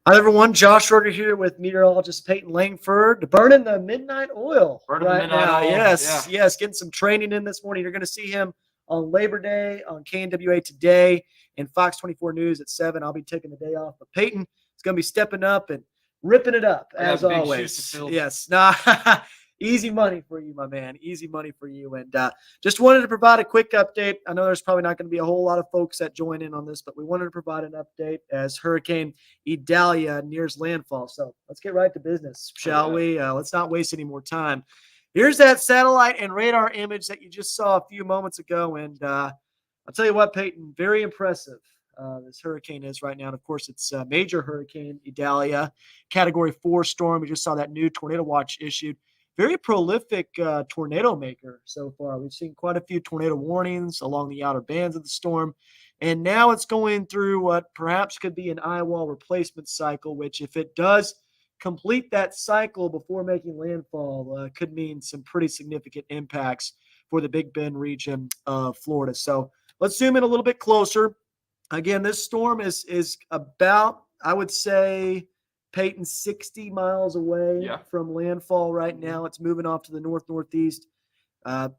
Hi, everyone. Josh Schroeder here with meteorologist Peyton Langford, burning the midnight oil Burning the right midnight now. oil. Yeah. Yes, getting some training in this morning. You're going to see him on Labor Day on KNWA today and Fox 24 News at 7. I'll be taking the day off, but Peyton is going to be stepping up and ripping it up I as got big shoes to always. fill. Yes, nah, easy money for you, my man. Easy money for you. And just wanted to provide a quick update. I know there's probably not going to be a whole lot of folks that join in on this, but we wanted to provide an update as Hurricane Idalia nears landfall. So let's get right to business, shall we? Let's not waste any more time. Here's that satellite and radar image that you just saw a few moments ago. And I'll tell you what, Peyton, very impressive. This hurricane is right now. And of course, it's a major hurricane, Idalia, category 4 storm. We just saw that new tornado watch issued. Very prolific tornado maker so far. We've seen quite a few tornado warnings along the outer bands of the storm. And now it's going through what perhaps could be an eye wall replacement cycle, which, if it does complete that cycle before making landfall, could mean some pretty significant impacts for the Big Bend region of Florida. So let's zoom in a little bit closer. Again, this storm is about, I would say, Peyton, 60 miles away Yeah. from landfall right now. It's moving off to the northeast.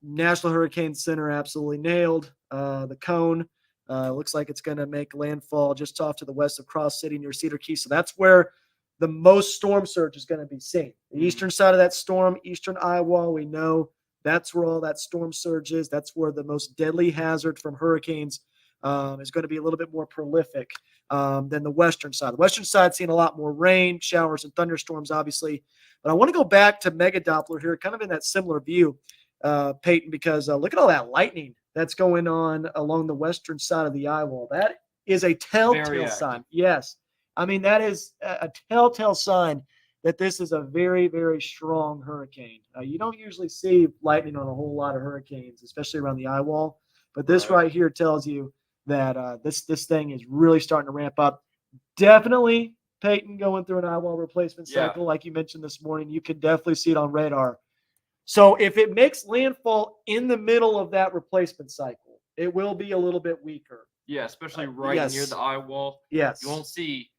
National Hurricane Center absolutely nailed the cone. Looks like it's going to make landfall just off to the west of Cross City near Cedar Key. So that's where the most storm surge is going to be seen. The eastern side of that storm, eastern Iowa, we know that's where all that storm surge is. That's where the most deadly hazard from hurricanes is going to be a little bit more prolific than the western side. The western side seeing a lot more rain, showers, and thunderstorms, obviously. But I want to go back to Mega Doppler here, kind of in that similar view, Peyton, because look at all that lightning that's going on along the western side of the eye wall. That is a telltale sign. Yes. I mean, that is a telltale sign that this is a very, very strong hurricane. You don't usually see lightning on a whole lot of hurricanes, especially around the eye wall. But this right here tells you that this thing is really starting to ramp up. Definitely, Peyton, going through an eye wall replacement cycle, like you mentioned this morning. You can definitely see it on radar. So if it makes landfall in the middle of that replacement cycle, it will be a little bit weaker. Yeah, especially right near the eye wall. Yes. You won't see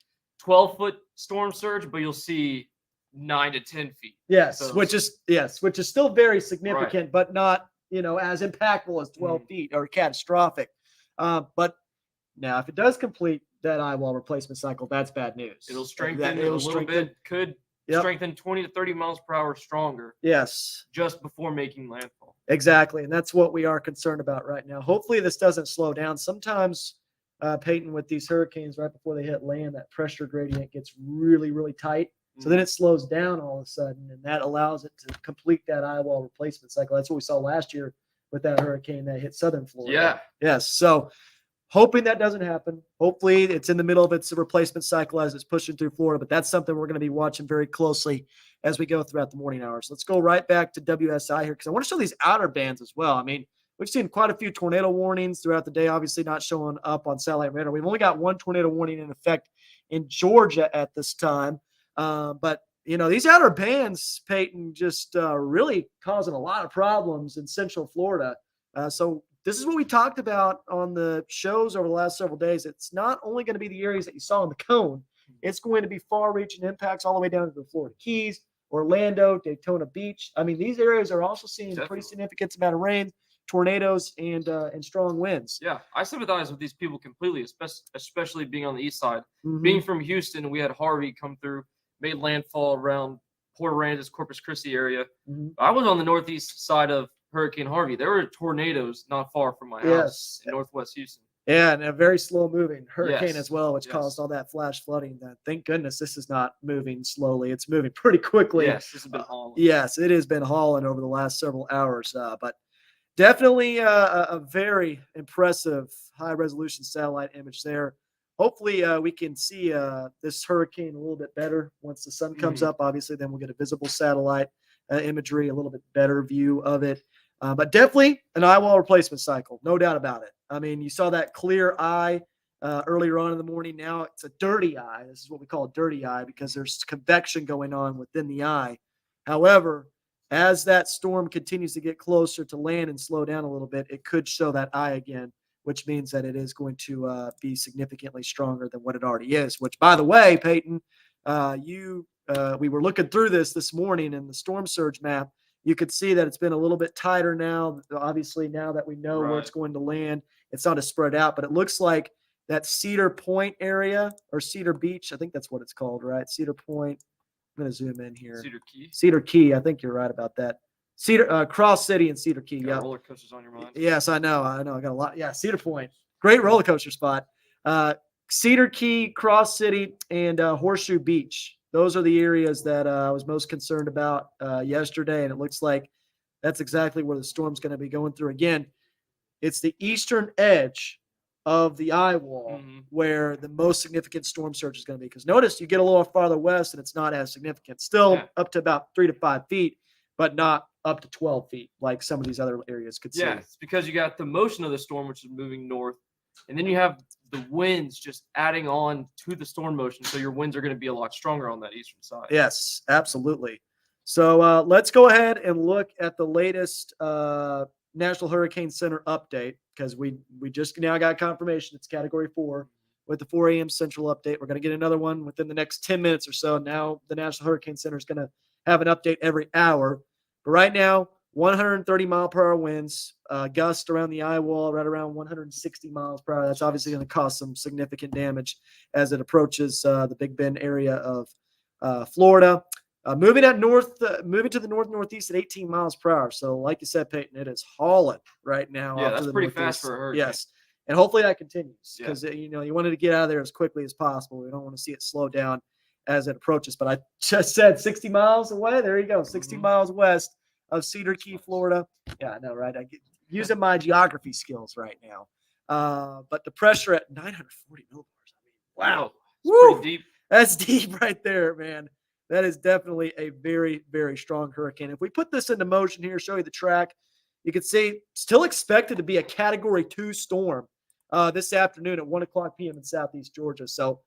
12-foot storm surge, but you'll see 9 to 10 feet. Yes, so, which is still very significant, but not as impactful as 12 feet or catastrophic. But now, if it does complete that eye wall replacement cycle, that's bad news. It'll strengthen a little bit. Could strengthen 20 to 30 miles per hour stronger. Yes. Just before making landfall. Exactly. And that's what we are concerned about right now. Hopefully this doesn't slow down. Sometimes, Peyton, with these hurricanes, right before they hit land, that pressure gradient gets really, really tight. So then it slows down all of a sudden, and that allows it to complete that eye wall replacement cycle. That's what we saw last year with that hurricane that hit southern Florida. Yeah. Yes. So hoping that doesn't happen. Hopefully it's in the middle of its replacement cycle as it's pushing through Florida, but that's something we're going to be watching very closely as we go throughout the morning hours. Let's go right back to WSI here because I want to show these outer bands as well. I mean, we've seen quite a few tornado warnings throughout the day, obviously not showing up on satellite radar. We've only got one tornado warning in effect in Georgia at this time. But these outer bands, Peyton, just really causing a lot of problems in Central Florida. So this is what we talked about on the shows over the last several days. It's not only going to be the areas that you saw in the cone. It's going to be far-reaching impacts all the way down to the Florida Keys, Orlando, Daytona Beach. I mean, these areas are also seeing a pretty significant amount of rain, tornadoes, and strong winds. Yeah, I sympathize with these people completely, especially being on the east side. Being from Houston, we had Harvey come through, made landfall around Port Aransas, Corpus Christi area. I was on the northeast side of Hurricane Harvey. There were tornadoes not far from my house in northwest Houston. Yeah, and a very slow-moving hurricane as well, which caused all that flash flooding. Thank goodness this is not moving slowly. It's moving pretty quickly. Yes, this has been hauling. Yes, it has been hauling over the last several hours. But definitely a very impressive high-resolution satellite image there. Hopefully we can see this hurricane a little bit better once the sun comes up. Obviously, then we'll get a visible satellite imagery, a little bit better view of it. But definitely an eye wall replacement cycle, no doubt about it. I mean, you saw that clear eye earlier on in the morning. Now it's a dirty eye. This is what we call a dirty eye because there's convection going on within the eye. However, as that storm continues to get closer to land and slow down a little bit, it could show that eye again which means that it is going to be significantly stronger than what it already is. Which, by the way, Peyton, we were looking through this morning in the storm surge map. You could see that it's been a little bit tighter now. Obviously, now that we know where it's going to land, it's not as spread out, but it looks like that Cedar Point area or Cedar Beach, I think that's what it's called, right? Cedar Point. I'm going to zoom in here. Cedar Key. Cedar Key. I think you're right about that. Cross City and Cedar Key. Yeah. Roller coasters on your mind. Yes, I know. I got a lot. Yeah, Cedar Point. Great roller coaster spot. Cedar Key, Cross City, and Horseshoe Beach. Those are the areas that I was most concerned about yesterday, and it looks like that's exactly where the storm's going to be going through. Again, it's the eastern edge of the eye wall where the most significant storm surge is going to be. Because notice you get a little farther west, and it's not as significant. Still up to about 3 to 5 feet, but not up to 12 feet like some of these other areas could see. Yeah, it's because you got the motion of the storm, which is moving north, and then you have the winds just adding on to the storm motion. So your winds are going to be a lot stronger on that eastern side. Yes, absolutely. So let's go ahead and look at the latest National Hurricane Center update, because we just now got confirmation it's Category 4 with the 4 a.m. Central update. We're going to get another one within the next 10 minutes or so. Now the National Hurricane Center is going to have an update every hour. But right now, 130 mile per hour winds, gust around the eye wall right around 160 miles per hour. That's obviously going to cause some significant damage as it approaches the Big Bend area of Florida. Moving to the northeast at 18 miles per hour. So, like you said, Peyton, it is hauling right now. Yeah, that's pretty fast for a hurricane. Yes, and hopefully that continues, because you wanted to get out of there as quickly as possible. We don't want to see it slow down as it approaches. But I just said 60 miles away. There you go, 60 miles west of Cedar Key, Florida. Yeah, I know, right? I get using my geography skills right now. But the pressure at 940 millibars. I mean, wow, it's pretty deep. That's deep right there, man. That is definitely a very, very strong hurricane. If we put this into motion here, show you the track, you can see still expected to be a Category 2 storm this afternoon at 1 o'clock p.m. in southeast Georgia. So,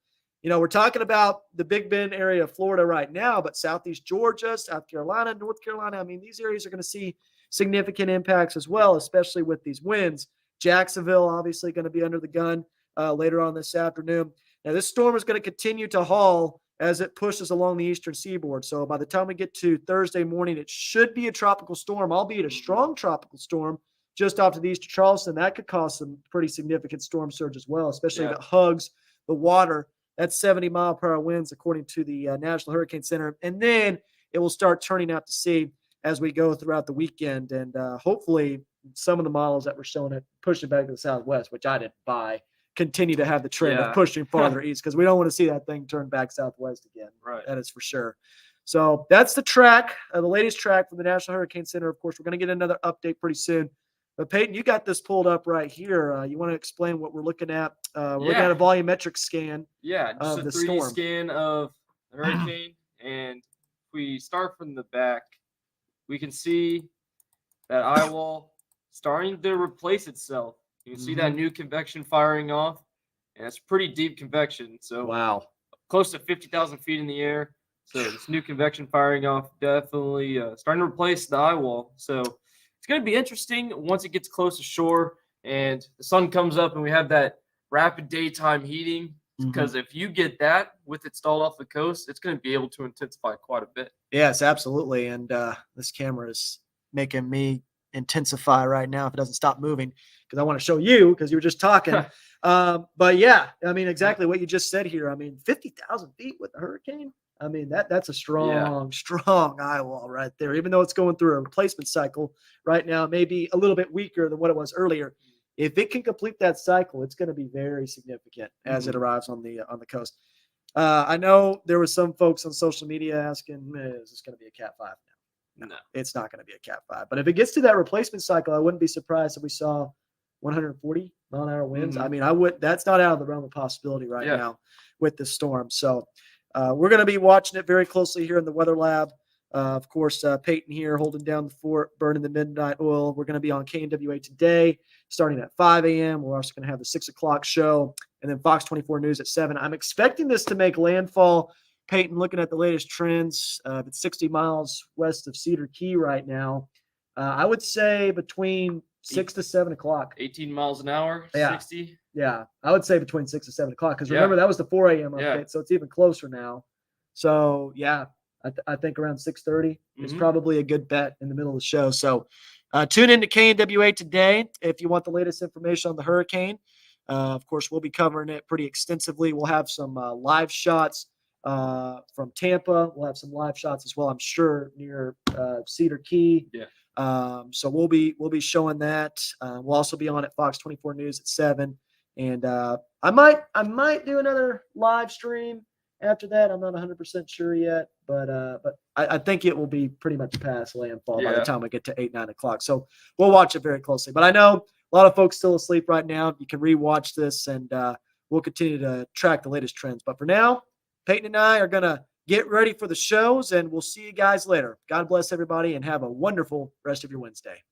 we're talking about the Big Bend area of Florida right now, but southeast Georgia, South Carolina, North Carolina, I mean, these areas are going to see significant impacts as well, especially with these winds. Jacksonville, obviously, going to be under the gun later on this afternoon. Now, this storm is going to continue to haul as it pushes along the eastern seaboard. So by the time we get to Thursday morning, it should be a tropical storm, albeit a strong tropical storm, just off to the east of Charleston. That could cause some pretty significant storm surge as well, especially if it hugs the water. That's 70 mile per hour winds, according to the National Hurricane Center. And then it will start turning out to sea as we go throughout the weekend. And hopefully some of the models that were showing it pushing back to the southwest, which I didn't buy, continue to have the trend of pushing farther east, because we don't want to see that thing turn back southwest again. Right. That is for sure. So that's the track, the latest track from the National Hurricane Center. Of course, we're going to get another update pretty soon. But Peyton, you got this pulled up right here. You want to explain what we're looking at? We're looking at a volumetric scan. Yeah, just of a the 3D storm. scan of the hurricane. And if we start from the back, we can see that eye wall starting to replace itself. You can see that new convection firing off, and it's pretty deep convection. So wow, close to 50,000 feet in the air. So this new convection firing off definitely starting to replace the eye wall. So it's going to be interesting once it gets close to shore and the sun comes up and we have that rapid daytime heating. Because if you get that with it stalled off the coast, it's going to be able to intensify quite a bit. Yes, absolutely. And this camera is making me intensify right now if it doesn't stop moving, because I want to show you, because you were just talking. But yeah, I mean, exactly what you just said here. I mean, 50,000 feet with a hurricane. I mean, that's a strong eye wall right there. Even though it's going through a replacement cycle right now, maybe a little bit weaker than what it was earlier. If it can complete that cycle, it's going to be very significant as it arrives on the coast. I know there was some folks on social media asking, is this going to be a Cat 5 now? No, it's not going to be a Cat 5. But if it gets to that replacement cycle, I wouldn't be surprised if we saw 140 mile an hour winds. I mean, that's not out of the realm of possibility right now with this storm. So we're going to be watching it very closely here in the Weather Lab. Of course, Peyton here holding down the fort, burning the midnight oil. We're going to be on KNWA today, starting at 5 a.m. We're also going to have the 6 o'clock show, and then Fox 24 News at 7. I'm expecting this to make landfall. Peyton, looking at the latest trends, it's 60 miles west of Cedar Key right now. I would say between 6 to 7 o'clock. 18 miles an hour, Yeah. 60. Yeah, I would say between 6 and 7 o'clock because Yeah. remember that was the 4 a.m. update, Yeah. so it's even closer now. So yeah, I think around 6:30 is probably a good bet in the middle of the show. So tune in to KNWA today if you want the latest information on the hurricane. Of course, we'll be covering it pretty extensively. We'll have some live shots from Tampa. We'll have some live shots as well, I'm sure, near Cedar Key. Yeah. So we'll be showing that. We'll also be on at Fox 24 News at 7. And I might do another live stream after that. I'm not 100% sure yet, but I think it will be pretty much past landfall by the time we get to 8, 9 o'clock. So we'll watch it very closely. But I know a lot of folks still asleep right now. You can rewatch this, and we'll continue to track the latest trends. But for now, Peyton and I are going to get ready for the shows, and we'll see you guys later. God bless everybody, and have a wonderful rest of your Wednesday.